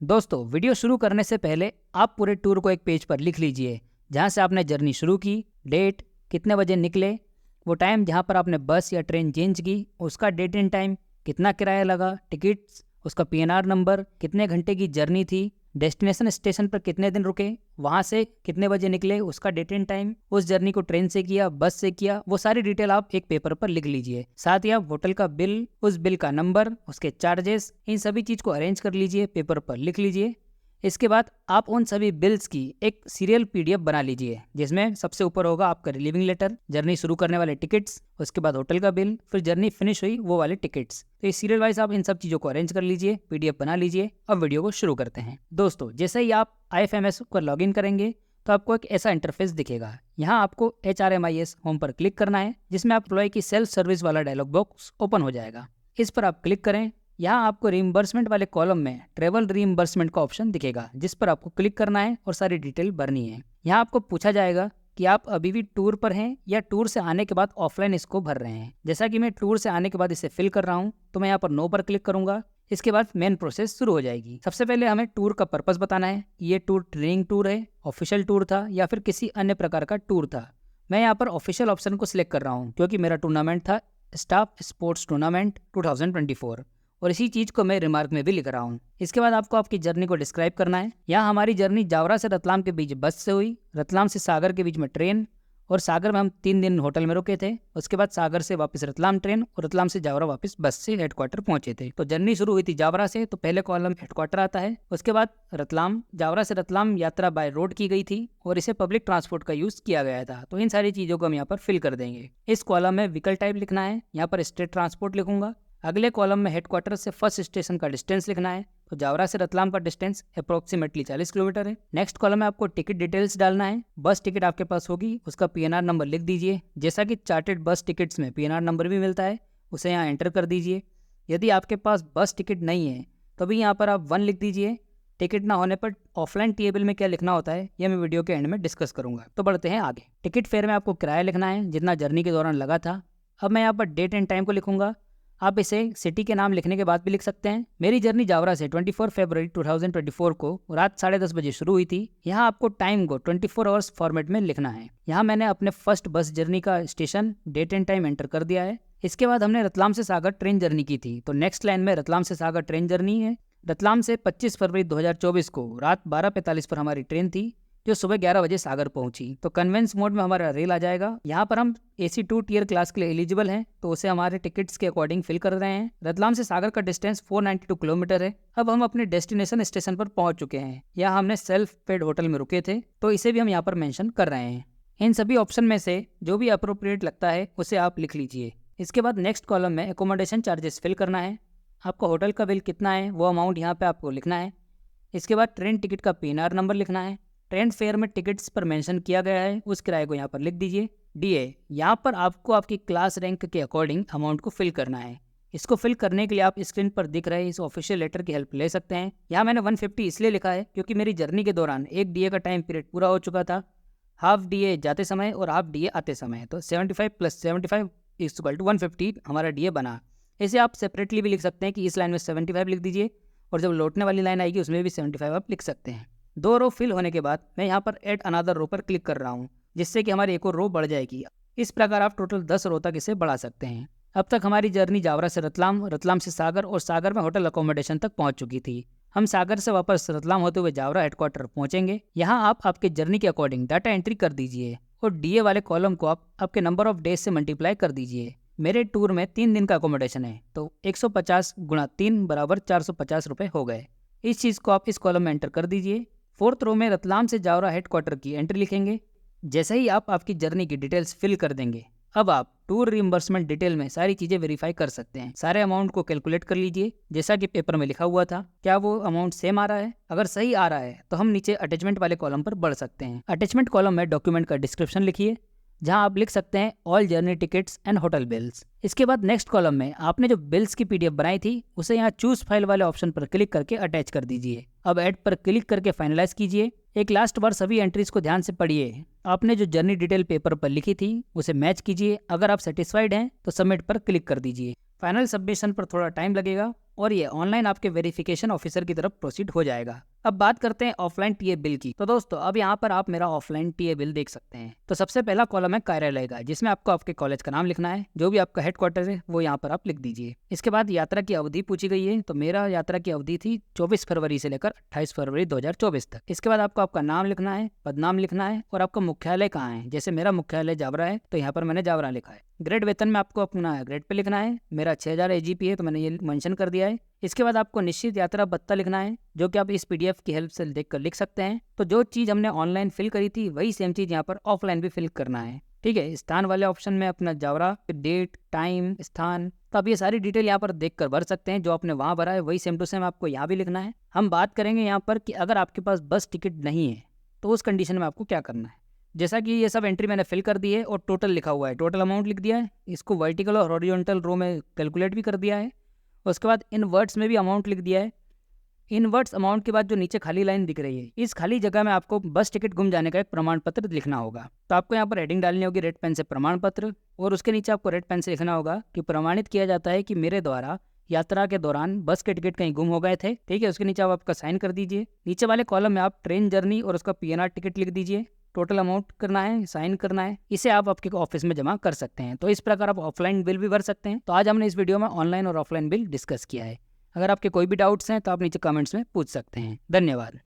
दोस्तों, वीडियो शुरू करने से पहले आप पूरे टूर को एक पेज पर लिख लीजिए। जहाँ से आपने जर्नी शुरू की, डेट, कितने बजे निकले, वो टाइम जहाँ पर आपने बस या ट्रेन चेंज की, उसका डेट एंड टाइम, कितना किराया लगा, टिकट्स, उसका पीएनआर नंबर, कितने घंटे की जर्नी थी, डेस्टिनेशन स्टेशन पर कितने दिन रुके, वहाँ से कितने बजे निकले, उसका डेट एंड टाइम, उस जर्नी को ट्रेन से किया, बस से किया, वो सारी डिटेल आप एक पेपर पर लिख लीजिए। साथ ही आप होटल का बिल, उस बिल का नंबर, उसके चार्जेस, इन सभी चीज़ को अरेंज कर लीजिए, पेपर पर लिख लीजिए। इसके बाद आप उन सभी बिल्स की एक सीरियल पीडीएफ बना लीजिए, जिसमें सबसे ऊपर होगा आपका रिलीविंग लेटर, जर्नी शुरू करने वाले टिकट्स, उसके बाद होटल का बिल, फिर जर्नी फिनिश हुई वो वाले टिकट्स। तो ये सीरियल वाइज आप इन सब चीज़ों को अरेंज कर लीजिए, पीडीएफ बना लीजिए। अब वीडियो को शुरू करते हैं। दोस्तों, जैसे ही आप IFMS पर लॉगिन करेंगे तो आपको एक ऐसा इंटरफेस दिखेगा। यहाँ आपको HRMIS होम पर क्लिक करना है, जिसमें आप एम्प्लॉय की सेल्फ सर्विस वाला डायलॉग बॉक्स ओपन हो जाएगा। इस पर आप क्लिक करें। यहाँ आपको रीइंबर्समेंट वाले कॉलम में ट्रेवल रीइंबर्समेंट का ऑप्शन दिखेगा, जिस पर आपको क्लिक करना है और सारी डिटेल भरनी है। यहाँ आपको पूछा जाएगा कि आप अभी भी टूर पर हैं या टूर से आने के बाद ऑफलाइन इसको भर रहे हैं। जैसा कि मैं टूर से आने के बाद इसे फिल कर रहा हूँ, तो मैं यहाँ पर नो पर क्लिक करूंगा। इसके बाद मेन प्रोसेस शुरू हो जाएगी। सबसे पहले हमें टूर का पर्पस बताना है। ये टूर ट्रेनिंग टूर है, ऑफिशियल टूर था या फिर किसी अन्य प्रकार का टूर था। मैं यहाँ पर ऑफिशियल ऑप्शन को सिलेक्ट कर रहा हूँ, क्योंकि मेरा टूर्नामेंट था स्टाफ स्पोर्ट्स टूर्नामेंट 2024, और इसी चीज को मैं रिमार्क में भी लिख रहा हूँ। इसके बाद आपको आपकी जर्नी को डिस्क्राइब करना है। यहाँ हमारी जर्नी जावरा से रतलाम के बीच बस से हुई, रतलाम से सागर के बीच में ट्रेन, और सागर में हम 3 दिन होटल में रुके थे। उसके बाद सागर से वापस रतलाम ट्रेन, और रतलाम से जावरा वापस बस से हेडक्वार्टर पहुंचे थे। तो जर्नी शुरू हुई थी जावरा से, तो पहले कॉलम हेडक्वार्टर आता है। उसके बाद रतलाम, जावरा से रतलाम यात्रा बाय रोड की गई थी और इसे पब्लिक ट्रांसपोर्ट का यूज किया गया था। तो इन सारी चीजों को हम यहाँ पर फिल कर देंगे। इस कॉलम में व्हीकल टाइप लिखना है, यहाँ पर स्टेट ट्रांसपोर्ट लिखूंगा। अगले कॉलम में हेडक्वार्टर से फर्स्ट स्टेशन का डिस्टेंस लिखना है। तो जावरा से रतलाम का डिस्टेंस अप्रोक्सीमेटली 40 किलोमीटर है। नेक्स्ट कॉलम में आपको टिकट डिटेल्स डालना है। बस टिकट आपके पास होगी, उसका पीएनआर नंबर लिख दीजिए। जैसा कि चार्टेड बस टिकट्स में पीएनआर नंबर भी मिलता है, उसे यहाँ एंटर कर दीजिए। यदि आपके पास बस टिकट नहीं है तो भी यहाँ पर आप 1 लिख दीजिए। टिकट ना होने पर ऑफलाइन टेबल में क्या लिखना होता है, यह मैं वीडियो के एंड में डिस्कस करूंगा। तो बढ़ते हैं आगे। टिकट फेयर में आपको किराया लिखना है, जितना जर्नी के दौरान लगा था। अब मैं यहाँ पर डेट एंड टाइम को लिखूंगा। आप इसे सिटी के नाम लिखने के बाद भी लिख सकते हैं। मेरी जर्नी जावरा से 24 फरवरी 2024 को रात 10:30 बजे शुरू हुई थी। यहाँ आपको टाइम को 24 आवर्स फॉर्मेट में लिखना है। यहाँ मैंने अपने फर्स्ट बस जर्नी का station, date and time enter कर दिया है। इसके बाद हमने रतलाम से सागर ट्रेन जर्नी की थी, तो नेक्स्ट लाइन में रतलाम से सागर ट्रेन जर्नी है। रतलाम से 25 फरवरी 2024 को रात 12:45 पर हमारी ट्रेन थी, जो सुबह 11 बजे सागर पहुंची। तो कन्वेंस मोड में हमारा रेल आ जाएगा। यहाँ पर हम AC2 टियर क्लास के लिए एलिजिबल हैं, तो उसे हमारे टिकट्स के अकॉर्डिंग फिल कर रहे हैं। रतलाम से सागर का डिस्टेंस 492 किलोमीटर है। अब हम अपने डेस्टिनेशन स्टेशन पर पहुंच चुके हैं। यहाँ हमने सेल्फ पेड होटल में रुके थे, तो इसे भी हम यहाँ पर मेंशन कर रहे हैं। इन सभी ऑप्शन में से जो भी अप्रोप्रिएट लगता है उसे आप लिख लीजिए। इसके बाद नेक्स्ट कॉलम में एकोमोडेशन चार्जेस फिल करना है। आपका होटल का बिल कितना है वो अमाउंट यहाँ पे आपको लिखना है। इसके बाद ट्रेन टिकट का पीएनआर नंबर लिखना है। ट्रेन फेयर में टिकट्स पर मेंशन किया गया है, उस किराए को यहाँ पर लिख दीजिए। DA, यहाँ पर आपको आपकी क्लास रैंक के अकॉर्डिंग अमाउंट को फिल करना है। इसको फिल करने के लिए आप स्क्रीन पर दिख रहे इस ऑफिशियल लेटर की हेल्प ले सकते हैं। यहाँ मैंने 150 इसलिए लिखा है क्योंकि मेरी जर्नी के दौरान एक DA का टाइम पीरियड पूरा हो चुका था, हाफ DA जाते समय और हाफ DA आते समय। तो 75 + 75 = 150 हमारा DA बना। इसे आप सेपरेटली भी लिख सकते हैं कि इस लाइन में 75 लिख दीजिए, और जब लौटने वाली लाइन आएगी उसमें भी 75 आप लिख सकते हैं। 2 रो फिल होने के बाद मैं यहाँ पर ऐड अनदर रो पर क्लिक कर रहा हूँ, जिससे कि हमारी एक और रो बढ़ जाएगी। इस प्रकार आप टोटल 10 रो तक इसे बढ़ा सकते हैं। अब तक हमारी जर्नी जावरा से रतलाम, रतलाम से सागर और सागर में होटल अकोमोडेशन तक पहुंच चुकी थी। हम सागर से वापस रतलाम होते हुए जावरा हेडक्वार्टर पहुंचेंगे। यहाँ आप आपके जर्नी के अकॉर्डिंग डाटा एंट्री कर दीजिए, और DA वाले कॉलम को आप आपके नंबर ऑफ डेज से मल्टीप्लाई कर दीजिए। मेरे टूर में 3 दिन का अकोमोडेशन है, तो 150 × 3 = 450 रुपये हो गए। इस चीज़ को आप इस कॉलम में एंटर कर दीजिए। 4th रो में रतलाम से जावरा हेडक्वार्टर की एंट्री लिखेंगे। जैसे ही आप आपकी जर्नी की डिटेल्स फिल कर देंगे, अब आप टूर रिइंबर्समेंट डिटेल में सारी चीजें वेरीफाई कर सकते हैं। सारे अमाउंट को कैलकुलेट कर लीजिए, जैसा कि पेपर में लिखा हुआ था। क्या वो अमाउंट सेम आ रहा है? अगर सही आ रहा है तो हम नीचे अटैचमेंट वाले कॉलम पर बढ़ सकते हैं। अटैचमेंट कॉलम में डॉक्यूमेंट का डिस्क्रिप्शन लिखिए, जहां आप लिख सकते हैं all journey tickets and hotel bills. इसके बाद नेक्स्ट कॉलम में आपने जो बिल्स की PDF बनाई थी उसे यहाँ चूज फाइल वाले ऑप्शन पर क्लिक करके अटैच कर दीजिए। अब ऐड पर क्लिक करके फाइनलाइज कीजिए। एक लास्ट बार सभी एंट्रीज को ध्यान से पढ़िए। आपने जो जर्नी डिटेल पेपर पर लिखी थी उसे मैच कीजिए। अगर आप सेटिस्फाइड हैं तो सबमिट पर क्लिक कर दीजिए। फाइनल सबमिशन पर थोड़ा टाइम लगेगा और ये ऑनलाइन आपके वेरिफिकेशन ऑफिसर की तरफ प्रोसीड हो जाएगा। अब बात करते हैं ऑफलाइन टीए बिल की। तो दोस्तों अब यहाँ पर आप मेरा ऑफलाइन टीए बिल देख सकते हैं। तो सबसे पहला कॉलम है कार्यालय का, जिसमें आपको आपके कॉलेज का नाम लिखना है, जो भी आपका हेडक्वार्टर है वो यहाँ पर आप लिख दीजिए। इसके बाद यात्रा की अवधि पूछी गई है, तो मेरा यात्रा की अवधि थी 24 फरवरी से लेकर 28 फरवरी 2024 तक। इसके बाद आपको आपका नाम लिखना है, पदनाम लिखना है और आपका मुख्यालय कहाँ है। जैसे मेरा मुख्यालय जावरा है तो यहाँ पर मैंने जावरा लिखा है। ग्रेड वेतन में आपको अपना ग्रेड पे लिखना है। मेरा 6000 AGP है तो मैंने ये मेंशन कर दिया है। इसके बाद आपको निश्चित यात्रा भत्ता लिखना है, जो कि आप इस PDF की हेल्प से देखकर लिख सकते हैं। तो जो चीज़ हमने ऑनलाइन फिल करी थी वही सेम चीज़ यहाँ पर ऑफलाइन भी फिल करना है। ठीक है, स्थान वाले ऑप्शन में अपना जावरा, डेट, टाइम, स्थान, तो आप ये सारी डिटेल यहाँ पर देखकर भर सकते हैं। जो आपने वहाँ भरा है वही सेम टू सेम आपको यहाँ भी लिखना है। हम बात करेंगे यहाँ पर कि अगर आपके पास बस टिकट नहीं है तो उस कंडीशन में आपको क्या करना है। जैसा कि ये सब एंट्री मैंने फिल कर दी है और टोटल लिखा हुआ है, टोटल अमाउंट लिख दिया है। इसको वर्टिकल और हॉरिजॉन्टल रो में कैलकुलेट भी कर दिया है। उसके बाद इन वर्ड्स में भी अमाउंट लिख दिया है। इन वर्ड्स अमाउंट के बाद जो नीचे खाली लाइन दिख रही है, इस खाली जगह में आपको बस टिकट गुम जाने का एक प्रमाण पत्र लिखना होगा। तो आपको यहाँ पर हेडिंग डालनी होगी रेड पेन से प्रमाण पत्र, और उसके नीचे आपको रेड पेन से लिखना होगा कि प्रमाणित किया जाता है कि मेरे द्वारा यात्रा के दौरान बस के टिकट कहीं गुम हो गए थे। ठीक है, उसके नीचे आप आपका साइन कर दीजिए। नीचे वाले कॉलम में आप ट्रेन जर्नी और उसका PNR टिकट लिख दीजिए। टोटल अमाउंट करना है, साइन करना है। इसे आप आपके ऑफिस में जमा कर सकते हैं। तो इस प्रकार आप ऑफलाइन बिल भी भर सकते हैं। तो आज हमने इस वीडियो में ऑनलाइन और ऑफलाइन बिल डिस्कस किया है। अगर आपके कोई भी डाउट्स हैं तो आप नीचे कमेंट्स में पूछ सकते हैं। धन्यवाद।